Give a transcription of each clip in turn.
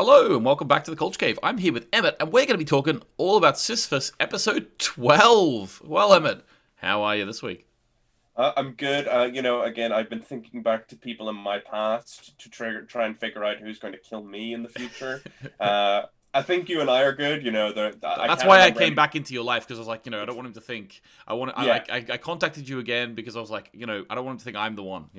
Hello and welcome back to the Culture Cave. I'm here with Emmett and we're going to be talking all about Sisyphus episode 12. Well, Emmett, how are you this week? I'm good. Again, I've been thinking back to people in my past to try and figure out who's going to kill me in the future. I think you and I are good. I That's can't why I remember came any. back into your life because I was like, I don't want him to think. Yeah, I contacted you again because I was like, I don't want him to think I'm the one.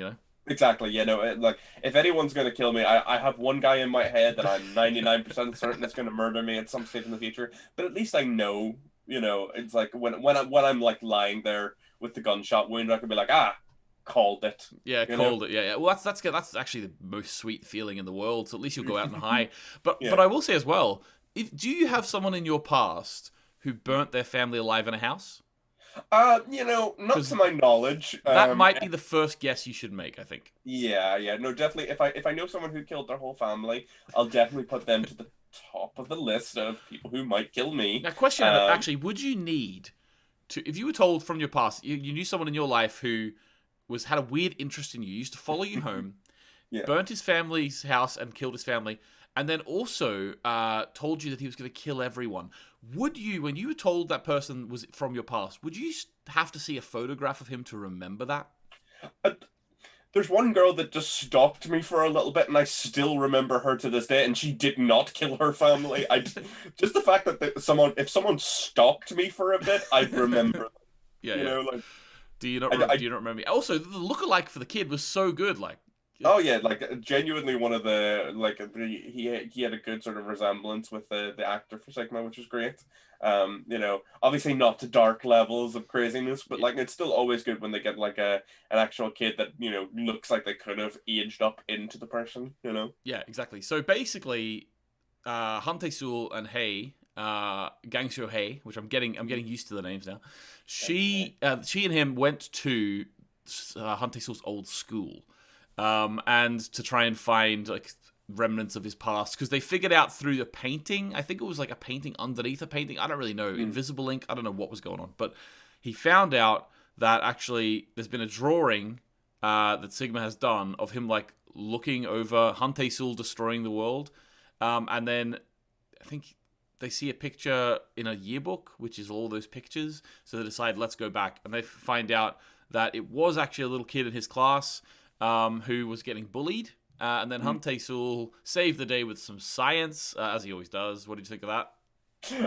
exactly. Like if anyone's going to kill me, I have one guy in my head that I'm 99% certain is going to murder me at some stage in the future. But at least I know. It's like when I'm like lying there with the gunshot wound, I can be like, called it. Yeah, You know. called it. Yeah. Well, that's good. That's actually the most sweet feeling in the world. So at least you'll go out and high. But Yeah. I will say as well, do you have someone in your past who burnt their family alive in a house? Not Because to my knowledge. that might be the first guess you should make. I think. Yeah, no, definitely. If I know someone who killed their whole family, I'll definitely put them to the top of the list of people who might kill me. Now, question, Emmett. Um, Actually, would you need to, if you were told from your past, you knew someone in your life who had a weird interest in you, used to follow you home, yeah. burnt his family's house and killed his family, and then also told you that he was going to kill everyone. Would you, when you were told that person was from your past, would you have to see a photograph of him to remember that? Uh, there's one girl that just stopped me for a little bit, and I still remember her to this day. And she did not kill her family. Just the fact that if someone stopped me for a bit, I'd remember. Yeah, You yeah. know, like Do you not? I Do you not remember? Also, the lookalike for the kid was so good. Like, Oh yeah, like genuinely one of the he had a good sort of resemblance with the actor for Sigma, which was great. Obviously not to dark levels of craziness, but like it's still always good when they get like an actual kid that looks like they could have aged up into the person. yeah, exactly. So basically, Hante Sul and Hay, Gangsho Hay, which I'm getting used to the names now. She and him went to Hante Sul's old school, and to try and find like remnants of his past because they figured out through the painting. I think it was like a painting underneath a painting. I don't really know. Mm. Invisible ink. I don't know what was going on, but he found out that actually there's been a drawing that Sigma has done of him like looking over Hante Sul destroying the world, and then I think they see a picture in a yearbook, which is all those pictures. So they decide, let's go back, and they find out that it was actually a little kid in his class who was getting bullied. And then Mm. Hante Sul saved the day with some science, as he always does. What did you think of that?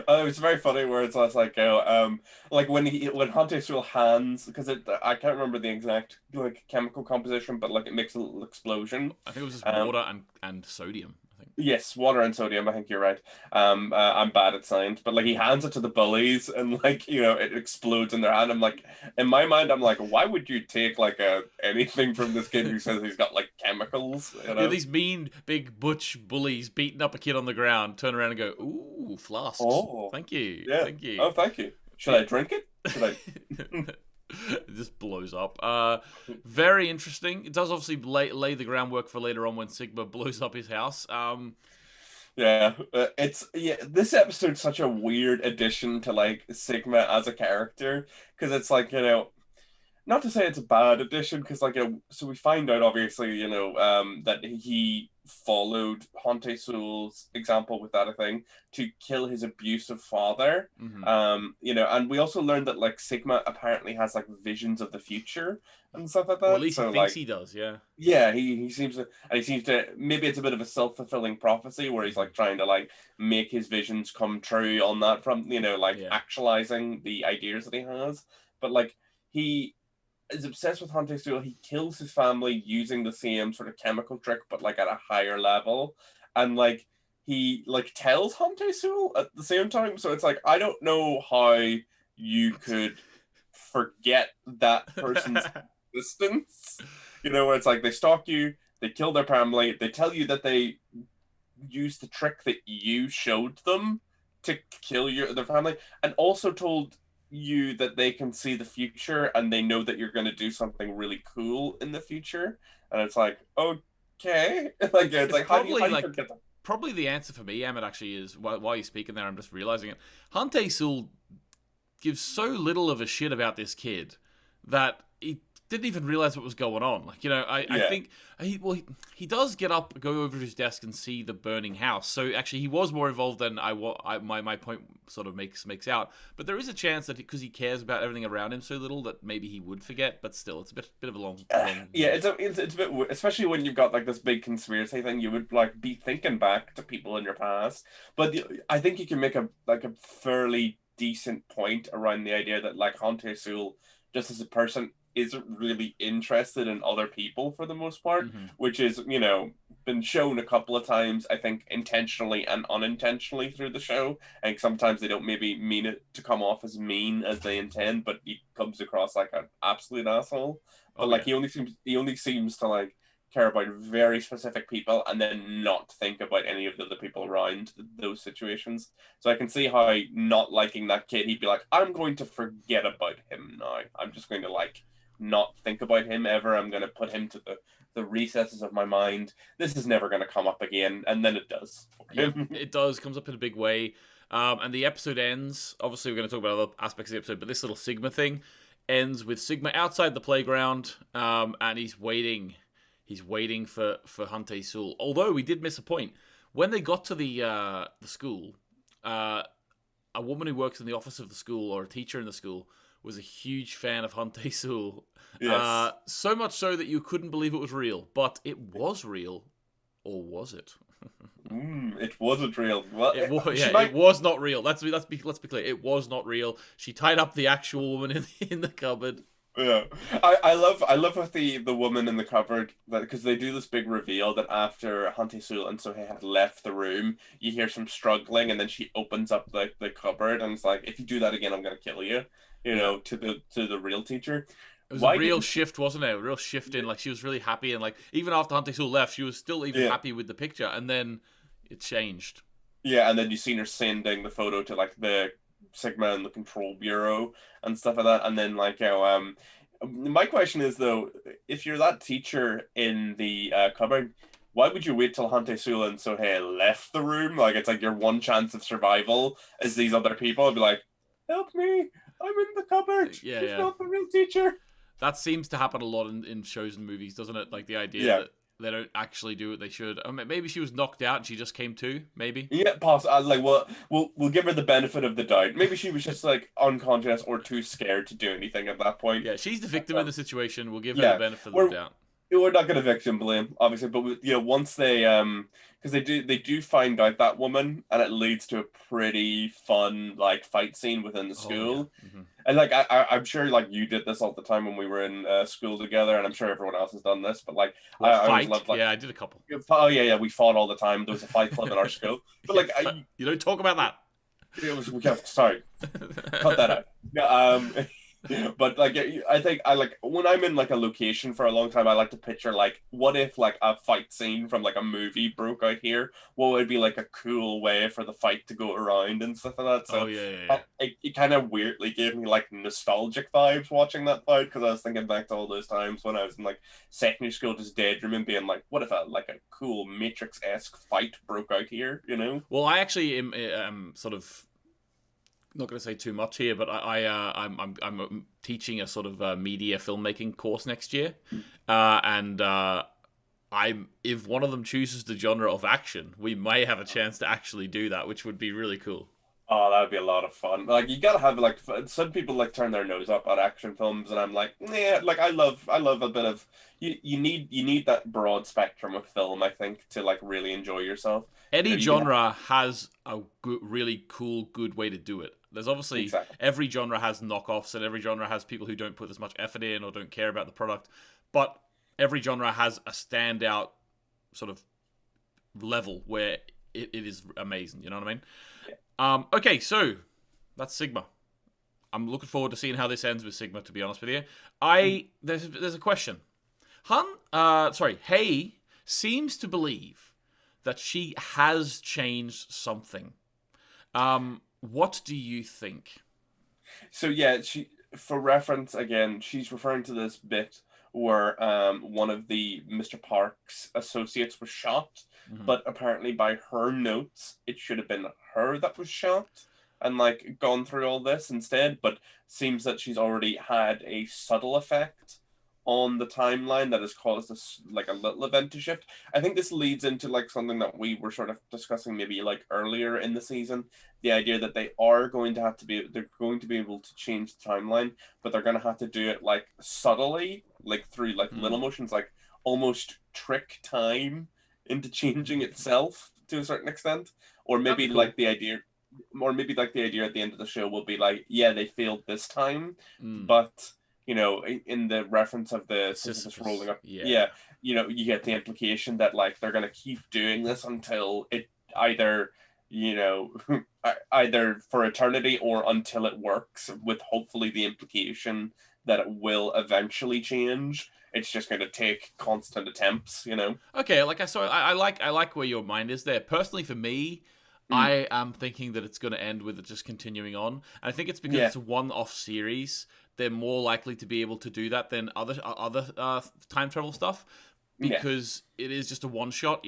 It's very funny where it's less like when Hunter still hands because I can't remember the exact like chemical composition, but like it makes a little explosion. I think it was just Um, water and sodium. I think. Yes, water and sodium. I think you're right. I'm bad at science, but like he hands it to the bullies, and like it explodes in their hand. I'm like, in my mind, I'm like, why would you take like anything from this kid who says he's got like chemicals? Yeah, these mean big butch bullies beating up a kid on the ground turn around and go, "Ooh, flasks! Oh, Thank you, yeah. thank you." Oh, thank you. Should Yeah. I drink it? Should I? It just blows up. Very interesting. It does obviously lay the groundwork for later on when Sigma blows up his house. Yeah, This episode's such a weird addition to like Sigma as a character because it's like not to say it's a bad addition because so we find out obviously that he followed Hante Sul's example with that thing to kill his abusive father. Mhm. And we also learned that like Sigma apparently has like visions of the future and stuff like Or at that. least he So thinks like he does. Yeah. yeah, he seems to, and he seems to, maybe it's a bit of a self-fulfilling prophecy where he's like trying to like make his visions come true on that front, like Yeah. actualizing the ideas that he has. But like he is obsessed with hunting steel. He kills his family using the same sort of chemical trick, but like at a higher level. And like he like tells Hunter Sewell at the same time. So it's like I don't know how you could forget that person's existence. Where it's like they stalk you, they kill their family, they tell you that they use the trick that you showed them to kill their family, and also told you that they can see the future and they know that you're going to do something really cool in the future. And it's like, okay, like it's It's like how probably do you like forget that? probably the answer for me, Emmett, actually is while you're speaking there, I'm just realizing it. Hante Sul gives so little of a shit about this kid that he didn't even realize what was going on. Like, I Yeah. think he does get up, go over to his desk, and see the burning house. So actually, he was more involved than my point sort of makes out. But there is a chance that because he cares about everything around him so little that maybe he would forget. But still, it's a bit of a long. Yeah, it's a bit especially when you've got like this big conspiracy thing. You would like be thinking back to people in your past, but I think you can make a fairly decent point around the idea that like Hante Sul, just as a person, isn't really interested in other people for the most part, Mhm. which is been shown a couple of times. I think intentionally and unintentionally through the show. I think sometimes they don't maybe mean it to come off as mean as they intend, but he comes across like an absolute asshole. But Oh like yeah. he only seems to like care about very specific people and then not think about any of the other people around those situations. So I can see how not liking that kid, he'd be like, I'm going to forget about him now. I'm just going to like not think about him ever. I'm going to put him to the recesses of my mind. This is never going to come up again, and then it does for Yeah, him. it does. Comes up in a big way. And the episode ends. Obviously, we're going to talk about other aspects of the episode, but this little Sigma thing ends with Sigma outside the playground, and he's waiting. He's waiting for Hante Sul. Although we did miss a point when they got to the school. A woman who works in the office of the school, or a teacher in the school, was a huge fan of Hante Sul. Yes. So much so that you couldn't believe it was real. But it was real, or was it? It wasn't real. Well, It was, she yeah, it might. was not real. Let's be clear. It was not real. She tied up the actual woman in the cupboard. Yeah, I love with the woman in the cupboard that because they do this big reveal that after Hante Sul and Sohei had left the room, you hear some struggling, and then she opens up the cupboard and it's like, if you do that again, I'm gonna kill you. Yeah, To the real teacher. it was a Why real didn't shift, wasn't it? A real shift in, like, she was really happy, and like even after Hunter Sul left, she was still even yeah. happy with the picture, and then it changed. Yeah, and then you seen her sending the photo to like the Sigma and the Control Bureau and stuff like that. And then my question is though, if you're that teacher in the cupboard, why would you wait till Hante Sula and Sohei left the room? Like it's like your one chance of survival is these other people. I'd be like, help me, I'm in the cupboard. Yeah, She's yeah. not the real teacher. That seems to happen a lot in shows and movies, doesn't it? Like the idea Yeah. that they don't actually do what they should. I mean, maybe she was knocked out and she just came to. Maybe. Yeah, possible. Like, well, we'll give her the benefit of the doubt. Maybe she was just like unconscious or too scared to do anything at that point. Yeah, she's the victim in the situation. We'll give her the Yeah, benefit of the we're doubt. we're not going to victim blame, obviously, but once they because they do find out that woman, and it leads to a pretty fun like fight scene within the Oh yeah. school. And like I'm sure like you did this all the time when we were in school together, and I'm sure everyone else has done this. But like I, What I always fight? loved like Yeah, I did a couple. oh yeah, we fought all the time. There was a fight club in our school, but like You don't talk about that. it was sorry, cut that out. No, but like I think I like when I'm in like a location for a long time, I like to picture like what if like a fight scene from like a movie broke out here? What would be like a cool way for the fight to go around and stuff like that? Oh So yeah, yeah, yeah. it kind of weirdly gave me like nostalgic vibes watching that fight because I was thinking back to all those times when I was in like secondary school, just daydreaming, being like, what if a cool Matrix-esque fight broke out here? You know? Well, I actually am sort of not going to say too much here, but I'm teaching a sort of media filmmaking course next year, and I'm if one of them chooses the genre of action, we may have a chance to actually do that, which would be really cool. Oh, that'd be a lot of fun. Like you gotta have like some people like turn their nose up at action films, and I'm like, yeah, like I love a bit of you need that broad spectrum of film, I think, to like really enjoy yourself. Any You can have, genre has a good, really cool, good way to do it. There's obviously exactly. every genre has knockoffs, and every genre has people who don't put as much effort in or don't care about the product. But every genre has a standout sort of level where it is amazing. You know what I mean? Yeah. Okay, so that's Sigma. I'm looking forward to seeing how this ends with Sigma. To be honest with you, there's a question. Hay seems to believe that she has changed something. What do you think? So yeah, for reference again, she's referring to this bit where one of the Mr. Park's associates was shot, Mhm. but apparently by her notes, it should have been her that was shot and like gone through all this instead, but seems that she's already had a subtle effect on the timeline that has caused this like a little event to shift. I think this leads into like something that we were sort of discussing maybe like earlier in the season, the idea that they're going to be able to change the timeline, but they're going to have to do it like subtly, like through like little motions, like almost trick time into changing itself to a certain extent, or That'd be maybe cool. like the idea. Or maybe like the idea at the end of the show will be like, yeah, they failed this time, but in the reference of the Sisyphus rolling Sisyphus. up, Yeah. yeah, you get the implication that like they're gonna keep doing this until it either, you know, either for eternity or until it works. With hopefully the implication that it will eventually change. It's just going to take constant attempts. Okay, like I like where your mind is there. Personally, for me, Mm, I am thinking that it's going to end with it just continuing on. And I think it's because yeah, it's a one-off series. They're more likely to be able to do that than other time travel stuff yeah, because it is just a one shot,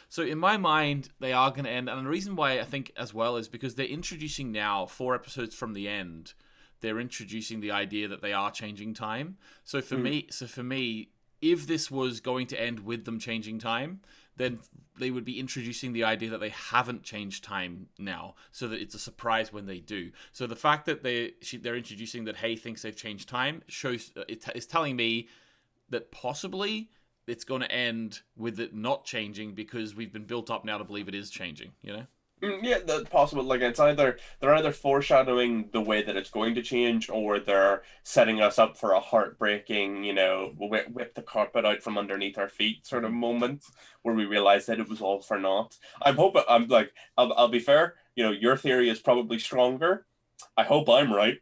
So in my mind, they are going to end, and the reason why I think as well is because they're introducing now 4 episodes from the end. They're introducing the idea that they are changing time. mm, So for me, if this was going to end with them changing time, then they would be introducing the idea that they haven't changed time now, so that it's a surprise when they do. So the fact that they're introducing that Hay thinks they've changed time shows it's telling me that possibly it's going to end with it not changing because we've been built up now to believe it is changing. Yeah, that's possible. Like it's either they're either foreshadowing the way that it's going to change, or they're setting us up for a heartbreaking, whip the carpet out from underneath our feet sort of Mm-hmm. moment where we realize that it was all for naught. I'm hoping. I'm like, I'll be fair. Your theory is probably stronger. I hope I'm right.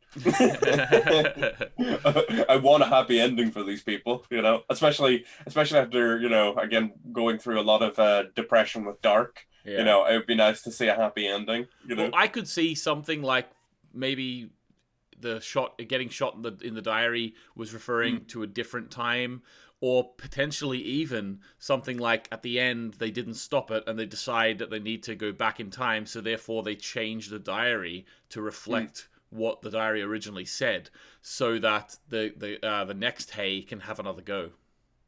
I want a happy ending for these people, especially after, again, going through a lot of depression with Dark. Yeah. It would be nice to see a happy ending. Well, I could see something like maybe the shot getting shot in the diary was referring Mm, to a different time, or potentially even something like at the end they didn't stop it and they decide that they need to go back in time, so therefore they change the diary to mm. reflect what the diary originally said, so that the next Hay can have another go.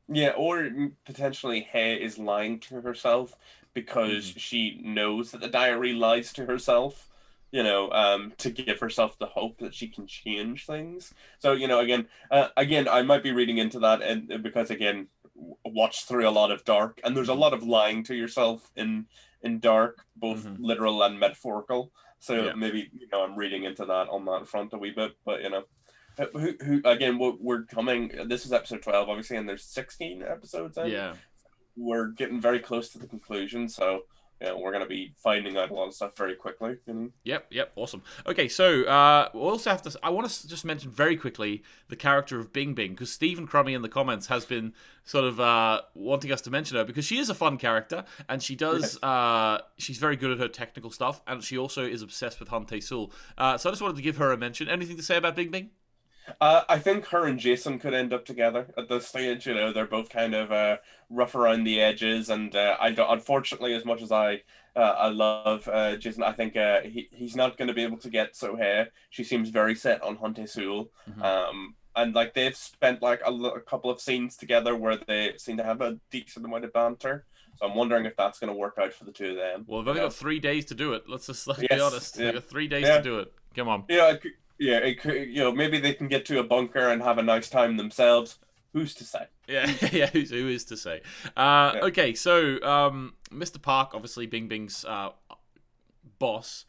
Yeah, or potentially Hay is lying to herself because Mm-hmm. she knows that the diary lies to herself, to give herself the hope that she can change things. So, again, I might be reading into that, and because again, watched through a lot of Dark, and there's a Mm-hmm. lot of lying to yourself in Dark, both Mm-hmm. literal and metaphorical. So Yeah. maybe I'm reading into that on that front a wee bit, but who again? We're coming. This is episode 12, obviously, and there's 16 episodes in. Yeah. We're getting very close to the conclusion, so we're gonna be finding out a lot of stuff very quickly. Yep, awesome. Okay, so we also have to. I want to just mention very quickly the character of Bingbing, because Stephen Crummy in the comments has been sort of wanting us to mention her because she is a fun character and she does. Yes. She's very good at her technical stuff, and she also is obsessed with Hante Sul. So I just wanted to give her a mention. Anything to say about Bingbing? I think her and Jason could end up together at this stage. They're both kind of rough around the edges, and I don't, unfortunately, as much as I love Jason, I think he's not going to be able to get Sohei. She seems very set on Hunte Sul. Mm-hmm. And like they've spent like a couple of scenes together where they seem to have a decent amount of banter. So I'm wondering if that's going to work out for the two of them. Well, they've only got 3 days to do it. Let's be Yes. honest. They Yeah. got 3 days to Yeah. do it. Come on. Yeah, yeah, it could, maybe they can get to a bunker and have a nice time themselves. Who's to say? Yeah, yeah. Who is to say? Yeah, Okay, so Mr. Park, obviously Bingbing's boss.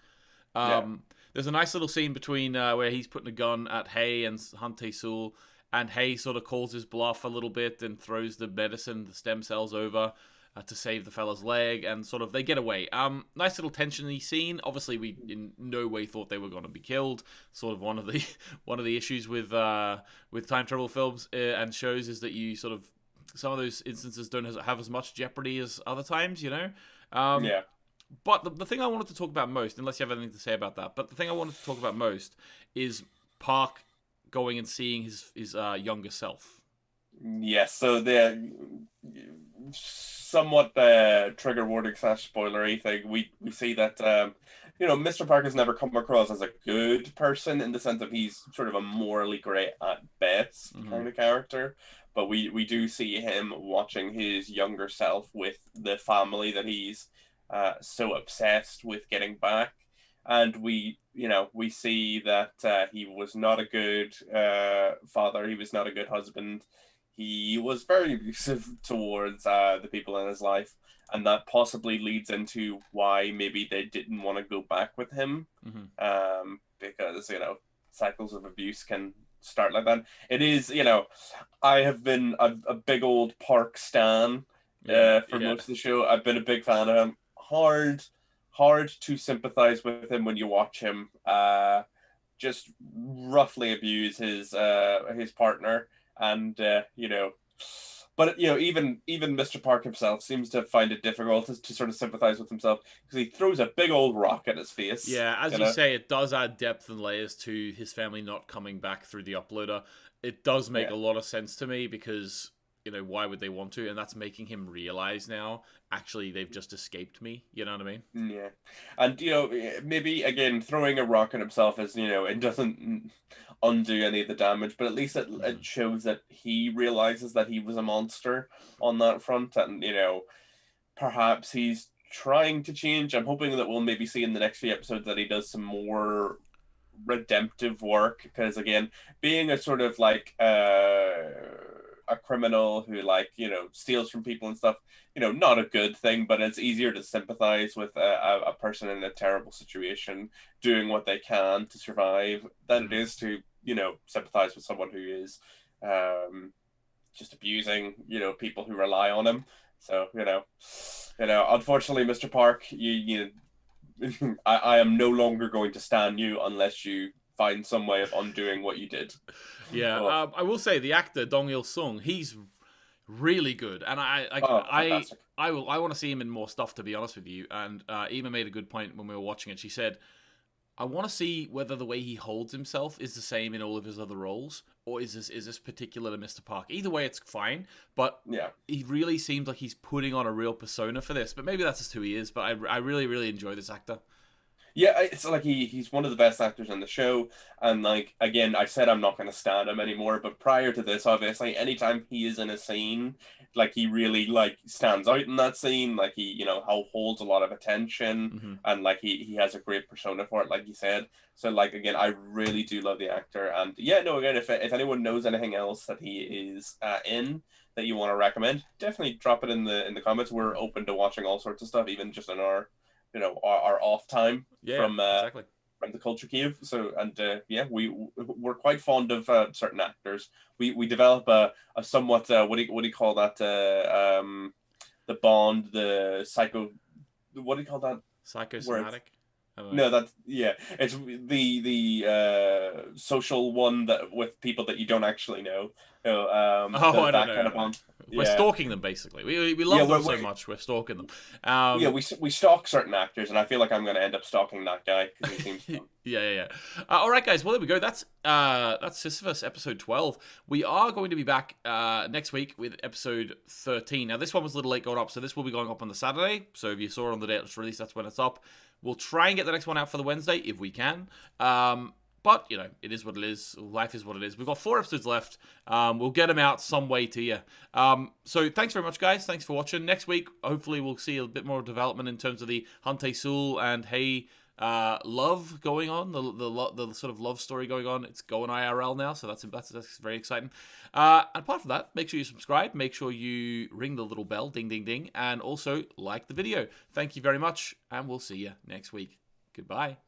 yeah, There's a nice little scene between where he's putting a gun at Hay and Hante Sul, and Hay sort of calls his bluff a little bit and throws the medicine, the stem cells over to save the fella's leg, and sort of they get away. Nice little tensiony scene. Obviously, we in no way thought they were going to be killed. Sort of one of the one of the issues with time travel films and shows is that you sort of some of those instances don't have as much jeopardy as other times. Um, yeah. but the thing I wanted to talk about most, unless you have anything to say about that, but the thing I wanted to talk about most is Park going and seeing his younger self. Yes. So the somewhat trigger warning / spoilery thing. We see that Mr. Parker's never come across as a good person in the sense of he's sort of a morally great at best kind of character. But we do see him watching his younger self with the family that he's so obsessed with getting back. And we see that he was not a good father. He was not a good husband. He was very abusive towards the people in his life, and that possibly leads into why maybe they didn't want to go back with him, because cycles of abuse can start like that. It is, I have been a big old Park stan for most of the show. I've been a big fan of him. Hard to sympathize with him when you watch him just roughly abuse his partner, and but even Mr. Park himself seems to find it difficult to sort of sympathize with himself, because he throws a big old rock at his face. Yeah, as you say, it does add depth and layers to his family not coming back through the uploader. It does make a lot of sense to me, because why would they want to? And that's making him realize now, actually, they've just escaped me. You know what I mean? Yeah. And, maybe, again, throwing a rock at himself is, it doesn't undo any of the damage, but at least it shows that he realizes that he was a monster on that front. And, perhaps he's trying to change. I'm hoping that we'll maybe see in the next few episodes that he does some more redemptive work. Because, again, being a sort of like a criminal who steals from people and stuff, not a good thing, but it's easier to sympathize with a person in a terrible situation doing what they can to survive than it is to sympathize with someone who is just abusing people who rely on him. So unfortunately, Mr. Park, I am no longer going to stand you unless you find some way of undoing what you did. Yeah, I will say the actor Dong Il-sung, he's really good, and I want to see him in more stuff, to be honest with you. And Ema made a good point when we were watching it. She said, I want to see whether the way he holds himself is the same in all of his other roles, or is this particular to Mr. Park. Either way, it's fine, but he really seems like he's putting on a real persona for this. But maybe that's just who he is. But I really, really enjoy this actor. Yeah, it's like he's one of the best actors in the show, and again, I said I'm not going to stand him anymore, but prior to this, obviously, anytime he is in a scene, he really stands out in that scene, he holds a lot of attention, and he has a great persona for it, like you said. So again, I really do love the actor, and again, if anyone knows anything else that he is in that you want to recommend, definitely drop it in the comments. We're open to watching all sorts of stuff, even just in our our off time from the Culture Cave. So, and we're quite fond of certain actors. We develop a somewhat what do you call that, the bond, the psycho, what do you call that, psychosomatic? No, that's it's the social one that with people that you don't actually know. I don't know. Kind of bond. We're stalking them, basically. We love them so much. We're stalking them. We stalk certain actors, and I feel like I'm going to end up stalking that guy because he seems fun. Yeah. All right, guys. Well, there we go. That's Sisyphus episode 12. We are going to be back next week with episode 13. Now, this one was a little late going up, so this will be going up on the Saturday. So if you saw it on the day it's released, that's when it's up. We'll try and get the next one out for the Wednesday if we can. But, it is what it is. Life is what it is. We've got 4 episodes left. We'll get them out some way to you. So thanks very much, guys. Thanks for watching. Next week, hopefully, we'll see a bit more development in terms of the Hante-sul and Hey love going on. The sort of love story going on. It's going IRL now, so that's very exciting. And apart from that, make sure you subscribe. Make sure you ring the little bell, ding, ding, ding. And also, like the video. Thank you very much, and we'll see you next week. Goodbye.